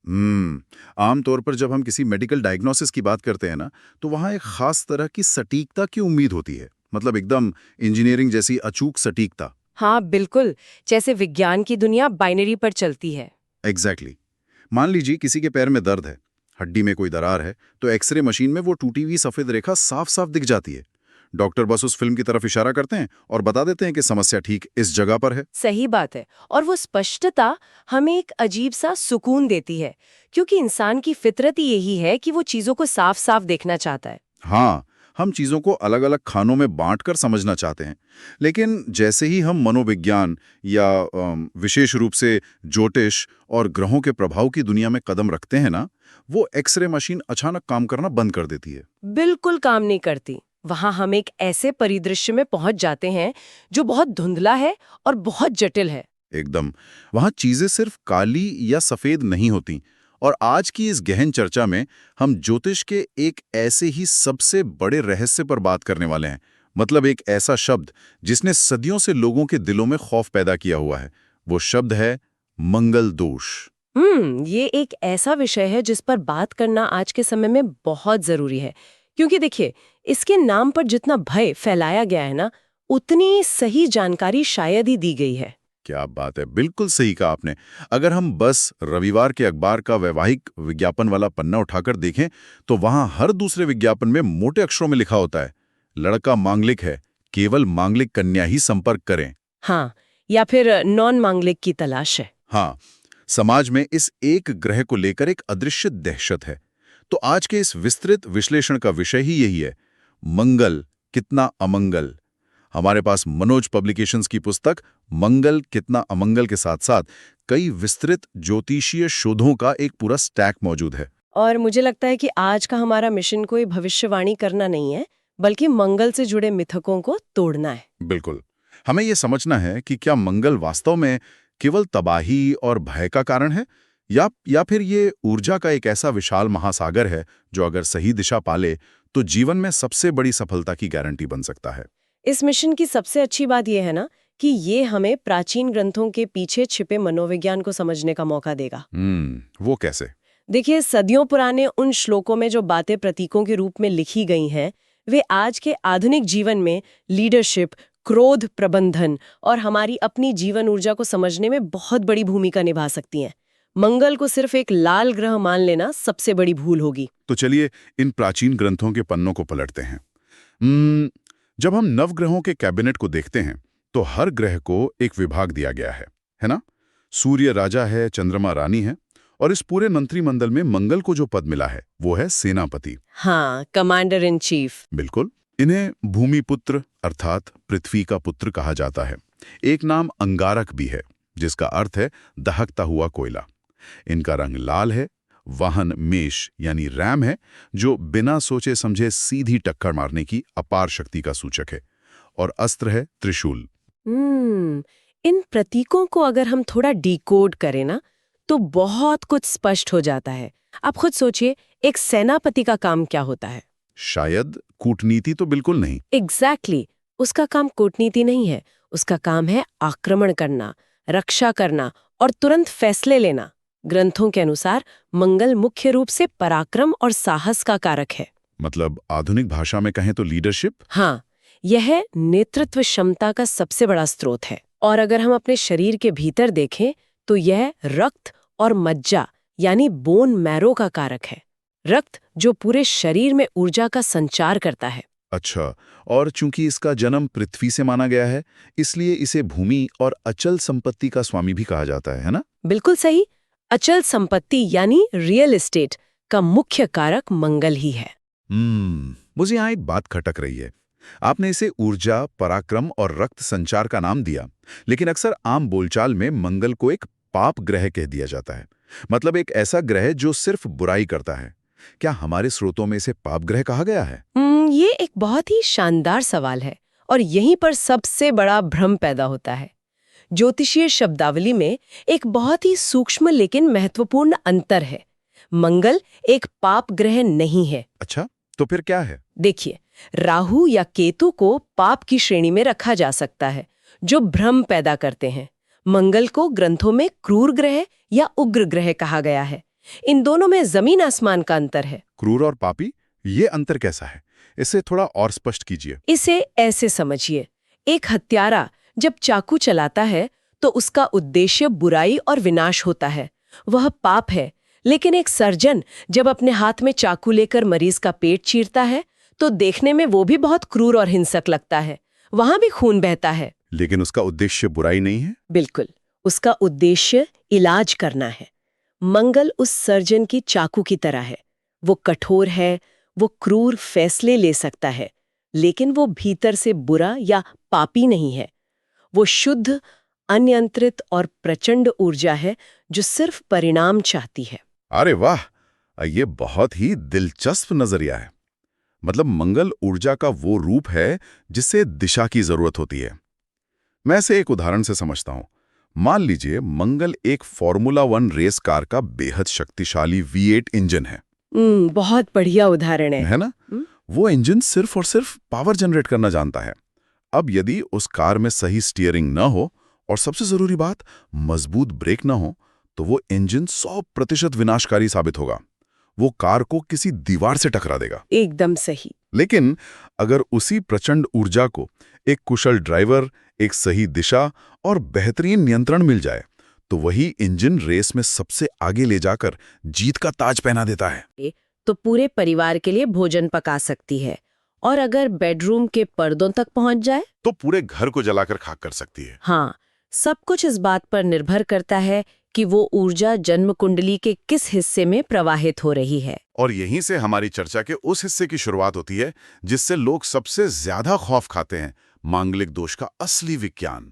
आमतौर पर जब हम किसी मेडिकल डायग्नोसिस की बात करते हैं ना, तो वहाँ एक खास तरह की सटीकता की उम्मीद होती है। मतलब एकदम इंजीनियरिंग जैसी अचूक सटीकता। हाँ बिल्कुल। जैसे विज्ञान की दुनिया बाइनरी पर चलती है। एग्जैक्टली। मान लीजिए किसी के पैर में दर्द है, हड्डी में कोई दरार है, तो एक्सरे मशीन में वो टूटी हुई सफेद रेखा साफ साफ दिख जाती है। डॉक्टर बस उस फिल्म की तरफ इशारा करते हैं और बता देते हैं कि समस्या ठीक इस जगह पर है। सही बात है। और वो स्पष्टता हमें एक अजीब सा सुकून देती है, क्योंकि इंसान की फितरत ही यही है कि वो चीजों को साफ साफ देखना चाहता है। हाँ, हम चीजों को अलग अलग खानों में बांटकर समझना चाहते हैं। लेकिन जैसे ही हम मनोविज्ञान या विशेष रूप से ज्योतिष और ग्रहों के प्रभाव की दुनिया में कदम रखते हैं ना, वो एक्सरे मशीन अचानक काम करना बंद कर देती है। बिल्कुल काम नहीं करती। वहां हम एक ऐसे परिदृश्य में पहुंच जाते हैं जो बहुत धुंधला है और बहुत जटिल है। एकदम। वहां चीजें सिर्फ काली या सफेद नहीं होती। और आज की इस गहन चर्चा में हम ज्योतिष के एक ऐसे ही सबसे बड़े रहस्य पर बात करने वाले हैं। मतलब एक ऐसा शब्द जिसने सदियों से लोगों के दिलों में खौफ पैदा किया हुआ है। वो शब्द है मंगल दोष। ये एक ऐसा विषय है जिस पर बात करना आज के समय में बहुत जरूरी है। क्योंकि देखिए, इसके नाम पर जितना भय फैलाया गया है ना, उतनी सही जानकारी शायद ही दी गई है। क्या बात है, बिल्कुल सही कहा आपने। अगर हम बस रविवार के अखबार का वैवाहिक विज्ञापन वाला पन्ना उठाकर देखें, तो वहां हर दूसरे विज्ञापन में मोटे अक्षरों में लिखा होता है, लड़का मांगलिक है, केवल मांगलिक कन्या ही संपर्क करें। हाँ, या फिर नॉन मांगलिक की तलाश है। हाँ, समाज में इस एक ग्रह को लेकर एक अदृश्य दहशत है। तो आज के इस विस्तृत विश्लेषण का विषय ही यही है, मंगल कितना अमंगल। हमारे पास मनोज पब्लिकेशंस की पुस्तक मंगल कितना अमंगल के साथ साथ कई विस्तृत ज्योतिषीय शोधों का एक पूरा स्टैक मौजूद है। और मुझे लगता है कि आज का हमारा मिशन कोई भविष्यवाणी करना नहीं है, बल्कि मंगल से जुड़े मिथकों को तोड़ना है। बिल्कुल। हमें यह समझना है कि क्या मंगल वास्तव में केवल तबाही और भय का कारण है, या फिर ये ऊर्जा का एक ऐसा विशाल महासागर है जो अगर सही दिशा पाले तो जीवन में सबसे बड़ी सफलता की गारंटी बन सकता है। इस मिशन की सबसे अच्छी बात यह है ना कि ये हमें प्राचीन ग्रंथों के पीछे छिपे मनोविज्ञान को समझने का मौका देगा। वो कैसे? देखिए, सदियों पुराने उन श्लोकों में जो बातें प्रतीकों के रूप में लिखी गई हैं, वे आज के आधुनिक जीवन में लीडरशिप, क्रोध प्रबंधन और हमारी अपनी जीवन ऊर्जा को समझने में बहुत बड़ी भूमिका निभा सकती हैं। मंगल को सिर्फ एक लाल ग्रह मान लेना सबसे बड़ी भूल होगी। तो चलिए इन प्राचीन ग्रंथों के पन्नों को पलटते हैं। जब हम नवग्रहों के कैबिनेट को देखते हैं तो हर ग्रह को एक विभाग दिया गया है ना? सूर्य राजा है, चंद्रमा रानी है, और इस पूरे मंत्रिमंडल में मंगल को जो पद मिला है वो है सेनापति। हाँ, कमांडर इन चीफ। बिल्कुल। इन्हें भूमिपुत्र अर्थात पृथ्वी का पुत्र कहा जाता है। एक नाम अंगारक भी है जिसका अर्थ है दहकता हुआ कोयला। इनका रंग लाल है। वाहन मेष यानी रैम है, जो बिना सोचे समझे सीधी टक्कर मारने की अपार शक्ति का सूचक है। और अस्त्र है त्रिशूल। इन प्रतीकों को अगर हम थोड़ा डिकोड करें ना, तो बहुत कुछ स्पष्ट हो जाता है। आप खुद सोचिए, एक सेनापति का काम क्या होता है? शायद कूटनीति तो बिल्कुल नहीं। एग्जैक्टली। उसका काम कूटनीति नहीं है। उसका काम है आक्रमण करना, रक्षा करना और तुरंत फैसले लेना। ग्रंथों के अनुसार मंगल मुख्य रूप से पराक्रम और साहस का कारक है। मतलब आधुनिक भाषा में कहें तो लीडरशिप। हाँ, यह नेतृत्व क्षमता का सबसे बड़ा स्रोत है। और अगर हम अपने शरीर के भीतर देखें तो यह रक्त और मज्जा यानी बोन मैरो का कारक है। रक्त जो पूरे शरीर में ऊर्जा का संचार करता है। अच्छा, और चूंकि इसका जन्म पृथ्वी से माना गया है, इसलिए इसे भूमि और अचल संपत्ति का स्वामी भी कहा जाता है ना? बिल्कुल सही। अचल संपत्ति यानी रियल एस्टेट का मुख्य कारक मंगल ही है। मुझे यहाँ एक बात खटक रही है। आपने इसे ऊर्जा, पराक्रम और रक्त संचार का नाम दिया, लेकिन अक्सर आम बोलचाल में मंगल को एक पाप ग्रह कह दिया जाता है। मतलब एक ऐसा ग्रह जो सिर्फ बुराई करता है। क्या हमारे स्रोतों में इसे पाप ग्रह कहा गया है? ये एक बहुत ही शानदार सवाल है और यहीं पर सबसे बड़ा भ्रम पैदा होता है। ज्योतिषीय शब्दावली में एक बहुत ही सूक्ष्म लेकिन महत्वपूर्ण अंतर है। मंगल एक पाप ग्रह नहीं है। अच्छा, तो फिर क्या है? देखिए, राहु या केतु को पाप की श्रेणी में रखा जा सकता है, जो भ्रम पैदा करते हैं। मंगल को ग्रंथों में क्रूर ग्रह या उग्र ग्रह कहा गया है, इन दोनों में जमीन आसमान का अंतर है। क्रूर और पापी, ये अंतर कैसा है? इसे थोड़ा और स्पष्ट कीजिए। इसे ऐसे समझिए, एक हत्यारा जब चाकू चलाता है तो उसका उद्देश्य बुराई और विनाश होता है, वह पाप है। लेकिन एक सर्जन जब अपने हाथ में चाकू लेकर मरीज का पेट चीरता है तो देखने में वो भी बहुत क्रूर और हिंसक लगता है, वहां भी खून बहता है। लेकिन उसका उद्देश्य बुराई नहीं है। बिल्कुल, उसका उद्देश्य इलाज करना है। मंगल उस सर्जन की चाकू की तरह है। वो कठोर है, वो क्रूर फैसले ले सकता है, लेकिन वो भीतर से बुरा या पापी नहीं है। वो शुद्ध, अनियंत्रित और प्रचंड ऊर्जा है जो सिर्फ परिणाम चाहती है। अरे वाह, ये बहुत ही दिलचस्प नजरिया है। मतलब मंगल ऊर्जा का वो रूप है जिससे दिशा की जरूरत होती है। मैं इसे एक उदाहरण से समझता हूं। मान लीजिए मंगल एक फॉर्मूला 1 रेस कार का बेहद शक्तिशाली V8 इंजन है। बहुत बढ़िया उदाहरण है। है ना? वो इंजन सिर्फ और सिर्फ पावर जनरेट करना जानता है। अब यदि उस कार में सही स्टीयरिंग न हो और सबसे जरूरी बात मजबूत ब्रेक न हो, तो वो इंजन 100% विनाशकारी साबित होगा। वो कार को किसी दीवार से टकरा देगा। एकदम सही। लेकिन अगर उसी प्रचंड ऊर्जा को एक कुशल ड्राइवर, एक सही दिशा और बेहतरीन नियंत्रण मिल जाए, तो वही इंजन रेस में सबसे आगे ले जाकर जीत का ताज पहना देता है। तो पूरे परिवार के लिए भोजन पका सकती है, और अगर बेडरूम के पर्दों तक पहुंच जाए तो पूरे घर को जलाकर खाक कर सकती है। हाँ, सब कुछ इस बात पर निर्भर करता है कि वो ऊर्जा जन्म कुंडली के किस हिस्से में प्रवाहित हो रही है। और यहीं से हमारी चर्चा के उस हिस्से की शुरुआत होती है जिससे लोग सबसे ज्यादा खौफ खाते हैं, मांगलिक दोष का असली विज्ञान।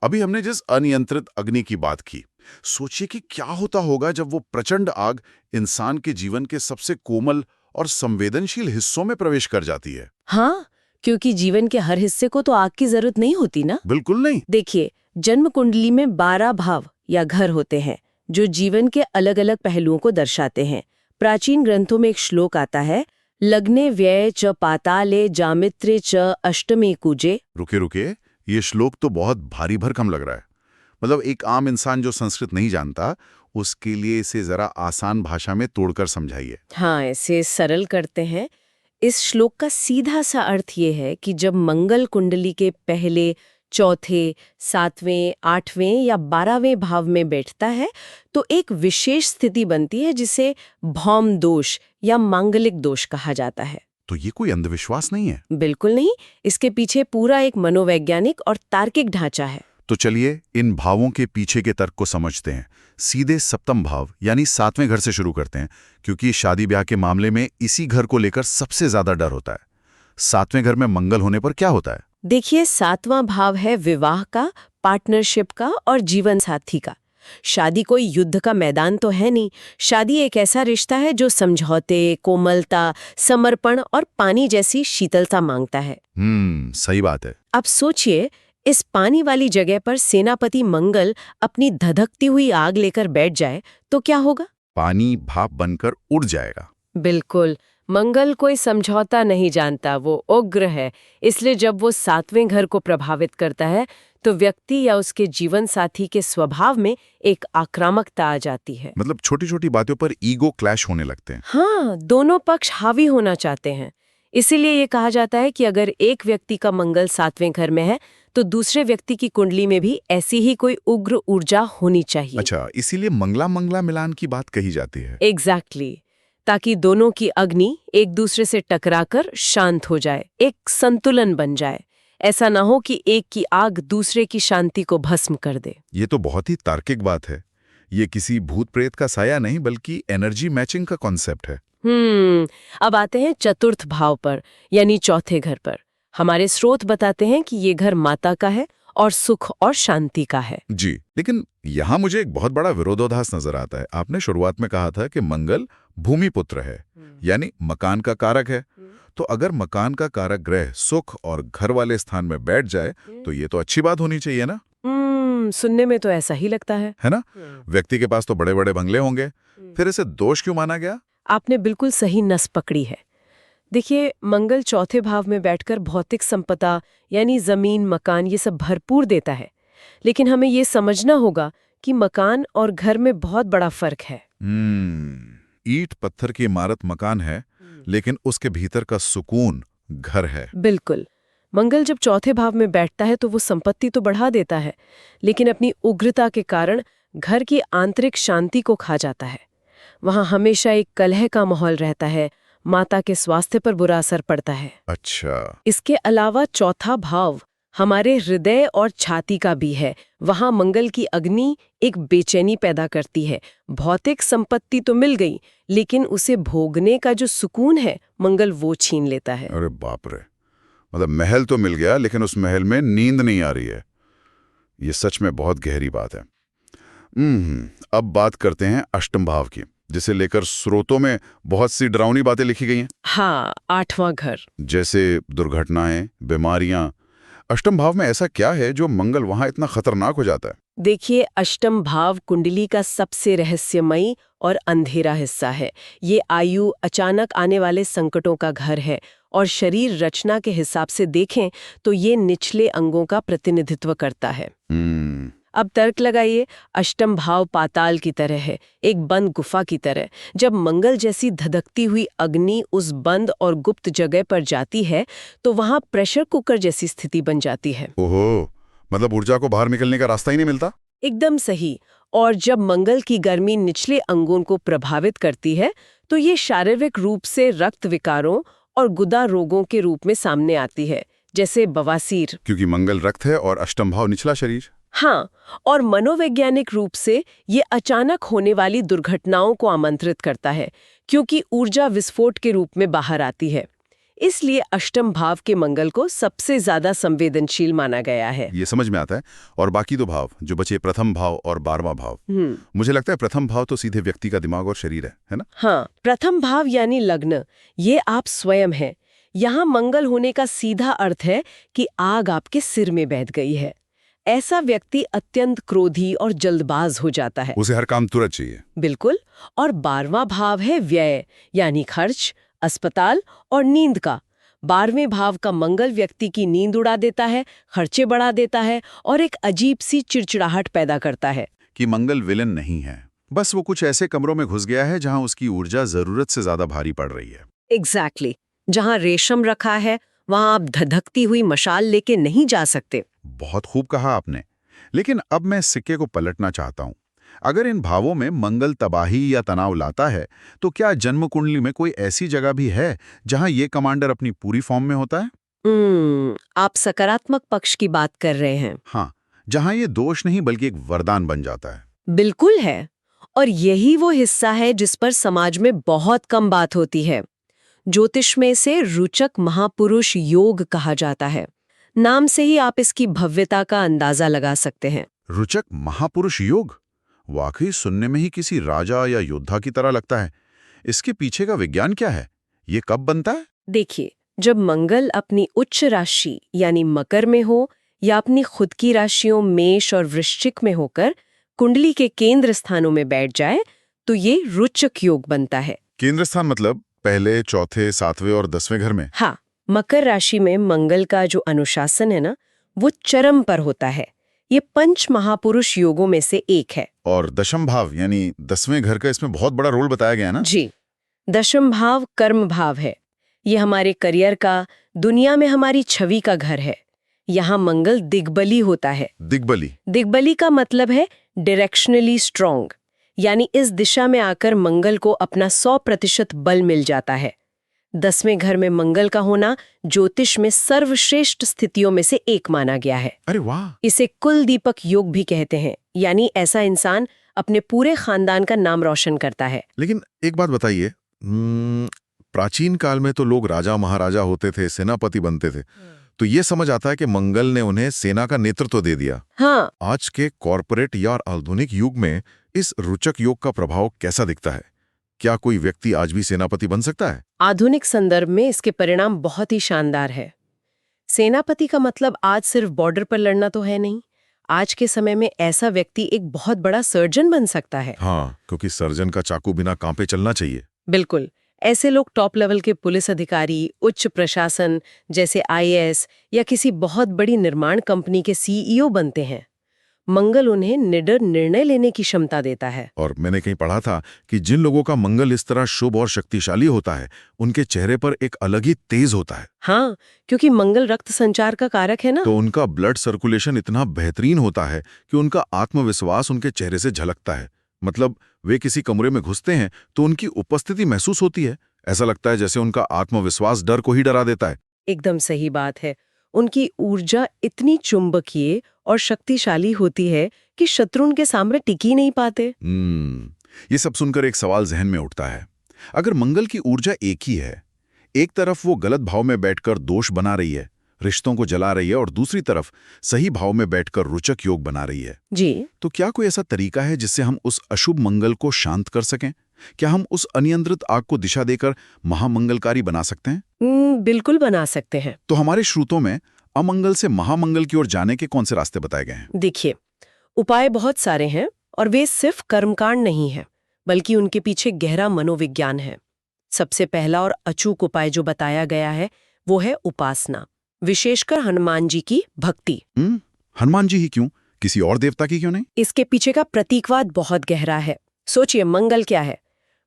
अभी हमने जिस अनियंत्रित अग्नि की बात की, सोचिए कि क्या होता होगा जब वो प्रचंड आग इंसान के जीवन के सबसे कोमल और संवेदनशील हिस्सों में प्रवेश कर जाती है। हाँ, क्योंकि जीवन के हर हिस्से को तो आग की जरूरत नहीं होती ना। बिल्कुल नहीं। देखिए, जन्म कुंडली में 12 भाव या घर होते हैं जो जीवन के अलग अलग पहलुओं को दर्शाते हैं। प्राचीन ग्रंथों में एक श्लोक आता है, लग्ने व्यय च पाताले जामित्रे च अष्टमे कूजे। रुके, ये श्लोक तो बहुत भारी भरकम लग रहा है। मतलब एक आम इंसान जो संस्कृत नहीं जानता, उसके लिए इसे जरा आसान भाषा में तोड़कर समझाइए। हाँ, ऐसे सरल करते हैं। इस श्लोक का सीधा सा अर्थ ये है कि जब मंगल कुंडली के पहले, चौथे, 7वें, 8वें या 12वें भाव में बैठता है तो एक विशेष स्थिति बनती है जिसे भौम दोष या मांगलिक दोष कहा जाता है। तो ये कोई अंधविश्वास नहीं है? बिल्कुल नहीं, इसके पीछे पूरा एक मनोवैज्ञानिक और तार्किक ढांचा है। तो चलिए इन भावों के पीछे के तर्क को समझते हैं। सीधे सप्तम भाव यानी 7वें घर से शुरू करते हैं, क्योंकि शादी ब्याह के मामले में इसी घर को लेकर सबसे ज्यादा डर होता है। 7वें घर में मंगल होने पर क्या होता है? देखिए, 7वां भाव है विवाह का, पार्टनरशिप का और जीवन साथी का। शादी कोई युद्ध का मैदान तो है नहीं। शादी एक ऐसा रिश्ता है जो समझौते, कोमलता, समर्पण और पानी जैसी शीतलता मांगता है। सही बात है। अब सोचिए, इस पानी वाली जगह पर सेनापति मंगल अपनी धधकती हुई आग लेकर बैठ जाए तो क्या होगा? पानी भाप बनकर उड़ जाएगा। बिल्कुल, मंगल कोई समझौता नहीं जानता, वो उग्र है। इसलिए जब वो 7वें घर को प्रभावित करता है तो व्यक्ति या उसके जीवन साथी के स्वभाव में एक आक्रामकता आ जाती है। मतलब छोटी छोटी बातों पर ईगो क्लैश होने लगते हैं। हाँ, दोनों पक्ष हावी होना चाहते हैं। इसीलिए ये कहा जाता है कि अगर एक व्यक्ति का मंगल 7वें घर में है तो दूसरे व्यक्ति की कुंडली में भी ऐसी ही कोई उग्र ऊर्जा होनी चाहिए। अच्छा, इसीलिए मंगला मंगला मिलान की बात कही जाती है। एग्जैक्टली, ताकि दोनों की अग्नि एक दूसरे से टकराकर शांत हो जाए, एक संतुलन बन जाए। ऐसा ना हो कि एक की आग दूसरे की शांति को भस्म कर दे। ये तो बहुत ही तार्किक बात है। ये किसी भूत प्रेत का साया नहीं बल्कि एनर्जी मैचिंग का कॉन्सेप्ट है। अब आते हैं चतुर्थ भाव पर, यानी चौथे घर पर। हमारे स्रोत बताते हैं कि ये घर माता का है और सुख और शांति का है। जी, लेकिन यहाँ मुझे एक बहुत बड़ा विरोधाभास नजर आता है। आपने शुरुआत में कहा था कि मंगल भूमि पुत्र है, यानी मकान का कारक है। तो अगर मकान का कारक ग्रह सुख और घर वाले स्थान में बैठ जाए तो ये तो अच्छी बात होनी चाहिए ना? सुनने में तो ऐसा ही लगता है ना? व्यक्ति के पास तो बड़े बड़े बंगले होंगे, फिर इसे दोष क्यों माना गया? आपने बिल्कुल सही नस पकड़ी है। देखिए, मंगल चौथे भाव में बैठकर भौतिक संपदा यानी जमीन, मकान, ये सब भरपूर देता है। लेकिन हमें ये समझना होगा कि मकान और घर में बहुत बड़ा फर्क है। ईंट पत्थर की इमारत मकान है, लेकिन उसके भीतर का सुकून घर है। बिल्कुल। मंगल जब चौथे भाव में बैठता है तो वो संपत्ति तो बढ़ा देता है, लेकिन अपनी उग्रता के कारण घर की आंतरिक शांति को खा जाता है। वहां हमेशा एक कलह का माहौल रहता है, माता के स्वास्थ्य पर बुरा असर पड़ता है। अच्छा। इसके अलावा चौथा भाव हमारे हृदय और छाती का भी है। वहां मंगल की अग्नि एक बेचैनी पैदा करती है। भौतिक संपत्ति तो मिल गई, लेकिन उसे भोगने का जो सुकून है मंगल वो छीन लेता है। अरे बाप रे, मतलब महल तो मिल गया, लेकिन उस महल में नींद नहीं आ रही है। ये सच में बहुत गहरी बात है। अब बात करते हैं अष्टम भाव की, जिसे लेकर स्रोतों में बहुत सी डरावनी बातें लिखी गई हैं। हाँ, आठवां घर। जैसे दुर्घटनाएं, बीमारियां। अष्टम भाव में ऐसा क्या है जो मंगल वहां इतना खतरनाक हो जाता है? देखिए, अष्टम भाव कुंडली का सबसे रहस्यमयी और अंधेरा हिस्सा है। ये आयु, अचानक आने वाले संकटों का घर है, और शरीर रचना के हिसाब से देखें तो ये निचले अंगों का प्रतिनिधित्व करता है। अब तर्क लगाइए, अष्टम भाव पाताल की तरह है, एक बंद गुफा की तरह। जब मंगल जैसी धधकती हुई अग्नि उस बंद और गुप्त जगह पर जाती है तो वहां प्रेशर कुकर जैसी स्थिति बन जाती है। ओहो, मतलब ऊर्जा को बाहर निकलने का रास्ता ही नहीं मिलता। एकदम सही। और जब मंगल की गर्मी निचले अंगों को प्रभावित करती है तो ये शारीरिक रूप से रक्त विकारों और गुदा रोगों के रूप में सामने आती है, जैसे बवासीर। क्योंकि मंगल रक्त है और अष्टम भाव निचला शरीर। हाँ, और मनोवैज्ञानिक रूप से ये अचानक होने वाली दुर्घटनाओं को आमंत्रित करता है, क्योंकि ऊर्जा विस्फोट के रूप में बाहर आती है। इसलिए अष्टम भाव के मंगल को सबसे ज्यादा संवेदनशील माना गया है। ये समझ में आता है। और बाकी दो भाव जो बचे, प्रथम भाव और 12वां भाव, मुझे लगता है प्रथम भाव तो सीधे व्यक्ति का दिमाग और शरीर है ना? हाँ, प्रथम भाव यानी लग्न, ये आप स्वयं हैं। यहाँ मंगल होने का सीधा अर्थ है कि आग आपके सिर में बैठ गई है। ऐसा व्यक्ति अत्यंत क्रोधी और जल्दबाज हो जाता है। उसे हर काम तुरंत चाहिए। बिल्कुल। और 12वां भाव है व्यय, यानी खर्च, अस्पताल और नींद का। 12वें भाव का मंगल व्यक्ति की नींद उड़ा देता है, खर्चे बढ़ा देता है और एक अजीब सी चिड़चिड़ाहट पैदा करता है। कि मंगल विलन नहीं है, बस वो कुछ ऐसे कमरों में घुस गया है जहां उसकी ऊर्जा जरूरत से ज्यादा भारी पड़ रही है। एग्जैक्टली। जहां रेशम रखा है वहां आप धधकती हुई मशाल लेके नहीं जा सकते। बहुत खूब कहा आपने। लेकिन अब मैं सिक्के को पलटना चाहता हूं। अगर इन भावों में मंगल तबाही या तनाव लाता है, तो क्या जन्म कुंडली में कोई ऐसी जगह भी है जहां ये कमांडर अपनी पूरी फॉर्म में होता है? आप सकारात्मक पक्ष की बात कर रहे हैं। हाँ, जहां ये दोष नहीं बल्कि एक वरदान बन जाता है। बिल्कुल है। और यही वो हिस्सा है जिस पर समाज में बहुत कम बात होती है। ज्योतिष में इसे रुचक महापुरुष योग कहा जाता है। नाम से ही आप इसकी भव्यता का अंदाजा लगा सकते हैं। रुचक महापुरुष योग वाकई सुनने में ही किसी राजा या योद्धा की तरह लगता है। इसके पीछे का विज्ञान क्या है? ये कब बनता है? देखिए, जब मंगल अपनी उच्च राशि यानी मकर में हो या अपनी खुद की राशियों मेष और वृश्चिक में होकर कुंडली के केंद्र स्थानों में बैठ जाए तो ये रुचक योग बनता है। केंद्र स्थान मतलब पहले, चौथे, 7वें और 10वें घर में? हाँ, मकर राशि में मंगल का जो अनुशासन है ना, वो चरम पर होता है। ये पंच महापुरुष योगों में से एक है। और दशम भाव यानी 10वें घर का इसमें बहुत बड़ा रोल बताया गया है ना? जी, दशम भाव कर्म भाव है। ये हमारे करियर का, दुनिया में हमारी छवि का घर है। यहाँ मंगल दिग्बली होता है। दिग्बली? दिग्बली का मतलब है डायरेक्शनली स्ट्रॉन्ग, यानी इस दिशा में आकर मंगल को अपना 100% बल मिल जाता है। 10वें घर में मंगल का होना ज्योतिष में सर्वश्रेष्ठ स्थितियों में से एक माना गया है। अरे वाह! इसे कुल दीपक योग भी कहते हैं, यानी ऐसा इंसान अपने पूरे खानदान का नाम रोशन करता है। लेकिन एक बात बताइए, प्राचीन काल में तो लोग राजा महाराजा होते थे, सेनापति बनते थे, तो ये समझ आता है कि मंगल ने उन्हें सेना का नेतृत्व दे दिया। हाँ, आज के कॉरपोरेट या आधुनिक युग में इस रुचक योग का प्रभाव कैसा दिखता है? क्या कोई व्यक्ति आज भी सेनापति बन सकता है? आधुनिक संदर्भ में इसके परिणाम बहुत ही शानदार है। सेनापति का मतलब आज सिर्फ बॉर्डर पर लड़ना तो है नहीं। आज के समय में ऐसा व्यक्ति एक बहुत बड़ा सर्जन बन सकता है। हाँ, क्योंकि सर्जन का चाकू बिना कांपे चलना चाहिए। बिल्कुल। ऐसे लोग टॉप लेवल के पुलिस अधिकारी, उच्च प्रशासन जैसे IAS या किसी बहुत बड़ी निर्माण कंपनी के CEO बनते हैं। मंगल उन्हें निडर निर्णय लेने की क्षमता देता है। और मैंने कहीं पढ़ा था कि जिन लोगों का मंगल इस तरह शुभ और शक्तिशाली होता है, उनके चेहरे पर एक अलग ही तेज होता है। हाँ, क्योंकि मंगल रक्त संचार का कारक है ना। तो उनका ब्लड सर्कुलेशन इतना बेहतरीन होता है कि उनका आत्मविश्वास उनके चेहरे से झलकता है। मतलब वे किसी कमरे में घुसते हैं तो उनकी उपस्थिति महसूस होती है। ऐसा लगता है जैसे उनका आत्मविश्वास डर को ही डरा देता है। एकदम सही बात है। उनकी ऊर्जा इतनी चुंबकीय और शक्तिशाली होती है कि शत्रु उनके सामने टिक ही नहीं पाते। ये सब सुनकर एक सवाल जहन में उठता है। अगर मंगल की ऊर्जा एक ही है, एक तरफ वो गलत भाव में बैठकर दोष बना रही है, रिश्तों को जला रही है, और दूसरी तरफ सही भाव में बैठकर रोचक योग बना रही है, जी, तो क्या कोई ऐसा तरीका है जिससे हम उस अशुभ मंगल को शांत कर सकें? क्या हम उस अनियंत्रित आग को दिशा देकर महामंगलकारी बना सकते हैं? बिल्कुल बना सकते हैं। तो हमारे श्रुतों में अमंगल से महामंगल की ओर जाने के कौन से रास्ते बताए गए हैं? देखिए, उपाय बहुत सारे हैं और वे सिर्फ कर्मकांड नहीं है, बल्कि उनके पीछे गहरा मनोविज्ञान है। सबसे पहला और अचूक उपाय जो बताया गया है वो है उपासना, विशेषकर हनुमान जी की भक्ति। हनुमान जी ही क्यों? किसी और देवता की क्यों नहीं? इसके पीछे का प्रतीकवाद बहुत गहरा है। सोचिए, मंगल क्या है?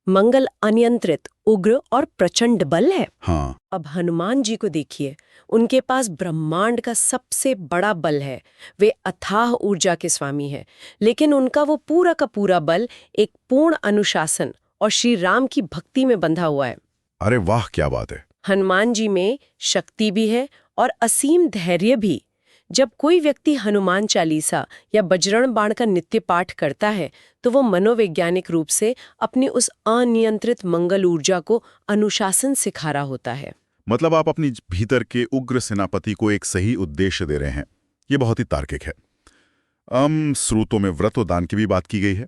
मंगल अनियंत्रित, उग्र और प्रचंड बल है। हाँ, अब हनुमान जी को देखिए, उनके पास ब्रह्मांड का सबसे बड़ा बल है। वे अथाह ऊर्जा के स्वामी हैं, लेकिन उनका वो पूरा का पूरा बल एक पूर्ण अनुशासन और श्री राम की भक्ति में बंधा हुआ है। अरे वाह, क्या बात है! हनुमान जी में शक्ति भी है और असीम धैर्य भी। जब कोई व्यक्ति हनुमान चालीसा या बजरंग बाण का नित्य पाठ करता है तो वो मनोवैज्ञानिक रूप से अपनी उस अनियंत्रित मंगल ऊर्जा को अनुशासन सिखा रहा होता है। मतलब आप अपनी भीतर के उग्र सेनापति को एक सही उद्देश्य दे रहे हैं। ये बहुत ही तार्किक है। स्रोतों में व्रत और दान की भी बात की गई है,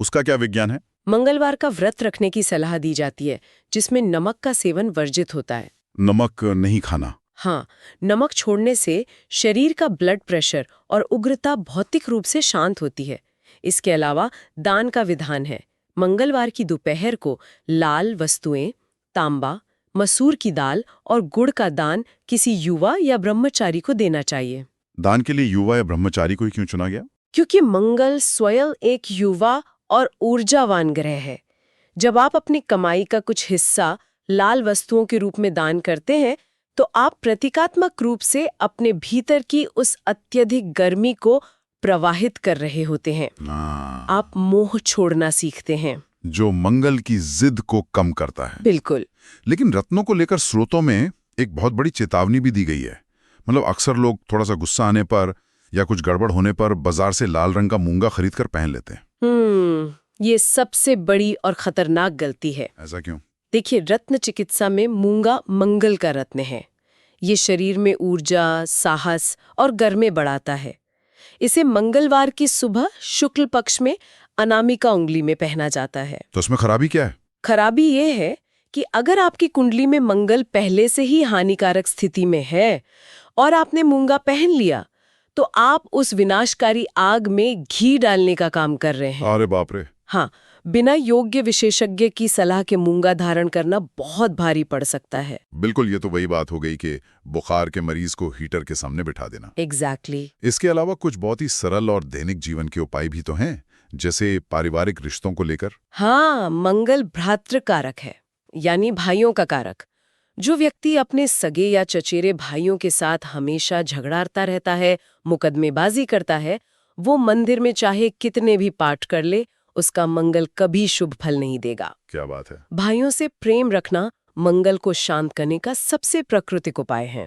उसका क्या विज्ञान है? मंगलवार का व्रत रखने की सलाह दी जाती है, जिसमें नमक का सेवन वर्जित होता है। नमक नहीं खाना? हाँ, नमक छोड़ने से शरीर का ब्लड प्रेशर और उग्रता भौतिक रूप से शांत होती है। इसके अलावा दान का विधान है। मंगलवार की दोपहर को लाल वस्तुएं, तांबा, मसूर की दाल और गुड़ का दान किसी युवा या ब्रह्मचारी को देना चाहिए। दान के लिए युवा या ब्रह्मचारी को ही क्यों चुना गया? क्योंकि मंगल स्वयं एक युवा और ऊर्जावान ग्रह है। जब आप अपनी कमाई का कुछ हिस्सा लाल वस्तुओं के रूप में दान करते हैं तो आप प्रतीकात्मक रूप से अपने भीतर की उस अत्यधिक गर्मी को प्रवाहित कर रहे होते हैं। आप मोह छोड़ना सीखते हैं, जो मंगल की जिद को कम करता है। बिल्कुल। लेकिन रत्नों को लेकर स्रोतों में एक बहुत बड़ी चेतावनी भी दी गई है। मतलब अक्सर लोग थोड़ा सा गुस्सा आने पर या कुछ गड़बड़ होने पर बाजार से लाल रंग का मूंगा खरीद कर पहन लेते हैं। ये सबसे बड़ी और खतरनाक गलती है। ऐसा क्यों? देखिए, रत्न चिकित्सा में मूंगा मंगल का रत्न है। ये शरीर में ऊर्जा, साहस और गर्मे बढ़ाता है। इसे मंगलवार की सुबह शुक्ल पक्ष में अनामिका उंगली में पहना जाता है। तो उसमें खराबी क्या है? खराबी ये है कि अगर आपकी कुंडली में मंगल पहले से ही हानिकारक स्थिति में है और आपने मूंगा पहन लिया तो आप उस विनाशकारी आग में घी डालने का काम कर रहे हैं। अरे बाप रे! हाँ, बिना योग्य विशेषज्ञ की सलाह के मूंगा धारण करना बहुत भारी पड़ सकता है। बिल्कुल, ये तो वही बात हो गई कि बुखार के मरीज को हीटर के सामने बिठा देना। एग्जैक्टली। इसके अलावा कुछ बहुत ही सरल और दैनिक जीवन के उपाय भी तो हैं, जैसे पारिवारिक रिश्तों को लेकर। हाँ, मंगल भ्रातृ कारक है, यानी भाइयों का कारक। जो व्यक्ति अपने सगे या चचेरे भाइयों के साथ हमेशा झगड़ाता रहता है, मुकदमेबाजी करता है, वो मंदिर में चाहे कितने भी पाठ कर ले, उसका मंगल कभी शुभ फल नहीं देगा। क्या बात है! भाइयों से प्रेम रखना मंगल को शांत करने का सबसे प्राकृतिक उपाय है।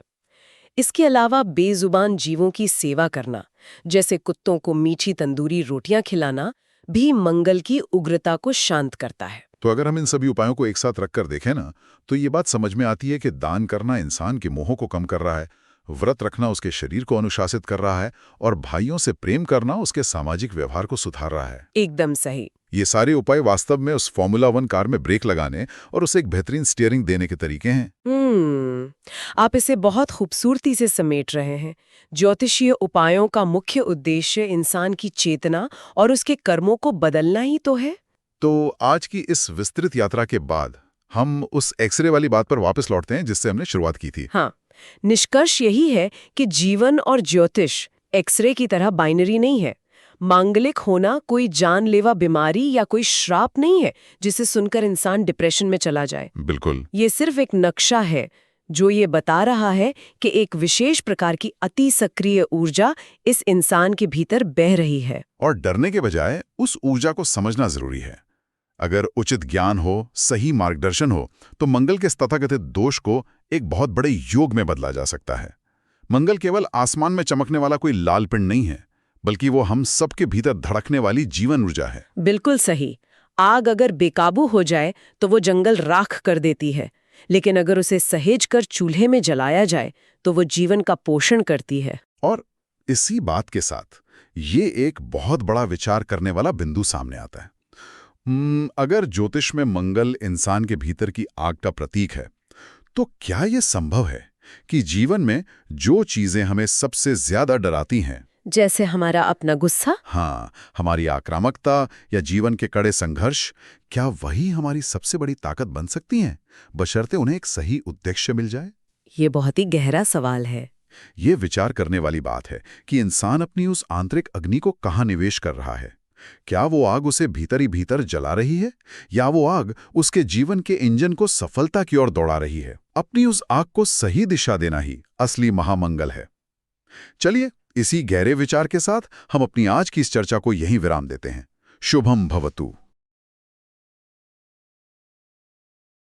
इसके अलावा बेजुबान जीवों की सेवा करना, जैसे कुत्तों को मीठी तंदूरी रोटियां खिलाना, भी मंगल की उग्रता को शांत करता है। तो अगर हम इन सभी उपायों को एक साथ रखकर देखें ना, तो ये बात समझ में आती है कि दान करना इंसान के मोह को कम कर रहा है, व्रत रखना उसके शरीर को अनुशासित कर रहा है, और भाइयों से प्रेम करना उसके सामाजिक व्यवहार को सुधार रहा है। एकदम सही। ये सारे उपाय वास्तव में उस फॉर्मूला 1 कार में ब्रेक लगाने और उसे एक बेहतरीन स्टीयरिंग देने के तरीके हैं। आप इसे बहुत खूबसूरती से समेट रहे हैं। ज्योतिषीय उपायों का मुख्य उद्देश्य इंसान की चेतना और उसके कर्मों को बदलना ही तो है। तो आज की इस विस्तृत यात्रा के बाद हम उस एक्सरे वाली बात पर वापस लौटते हैं जिससे हमने शुरुआत की थी। हाँ, निष्कर्ष यही है कि जीवन और ज्योतिष एक्सरे की तरह बाइनरी नहीं है। मांगलिक होना कोई जानलेवा बीमारी या कोई श्राप नहीं है जिसे सुनकर इंसान डिप्रेशन में चला जाए। बिल्कुल। ये सिर्फ एक नक्शा है जो ये बता रहा है कि एक विशेष प्रकार की अति सक्रिय ऊर्जा इस इंसान के भीतर बह रही है। और डरने के बजाय उस ऊर्जा को समझना जरूरी है। अगर उचित ज्ञान हो, सही मार्गदर्शन हो, तो मंगल के तथाकथित दोष को एक बहुत बड़े योग में बदला जा सकता है। मंगल केवल आसमान में चमकने वाला कोई लाल पिंड नहीं है, बल्कि वो हम सबके भीतर धड़कने वाली जीवन ऊर्जा है। बिल्कुल सही। आग अगर बेकाबू हो जाए तो वो जंगल राख कर देती है, लेकिन अगर उसे सहेज कर चूल्हे में जलाया जाए तो वो जीवन का पोषण करती है। और इसी बात के साथ ये एक बहुत बड़ा विचार करने वाला बिंदु सामने आता है। अगर ज्योतिष में मंगल इंसान के भीतर की आग का प्रतीक है, तो क्या यह संभव है कि जीवन में जो चीजें हमें सबसे ज्यादा डराती हैं, जैसे हमारा अपना गुस्सा, हाँ, हमारी आक्रामकता या जीवन के कड़े संघर्ष, क्या वही हमारी सबसे बड़ी ताकत बन सकती हैं, बशर्ते उन्हें एक सही उद्देश्य मिल जाए? ये बहुत ही गहरा सवाल है। ये विचार करने वाली बात है कि इंसान अपनी उस आंतरिक अग्नि को कहाँ निवेश कर रहा है। क्या वो आग उसे भीतर ही भीतर जला रही है, या वो आग उसके जीवन के इंजन को सफलता की ओर दौड़ा रही है? अपनी उस आग को सही दिशा देना ही असली महामंगल है। चलिए, इसी गहरे विचार के साथ हम अपनी आज की इस चर्चा को यहीं विराम देते हैं। शुभम भवतु।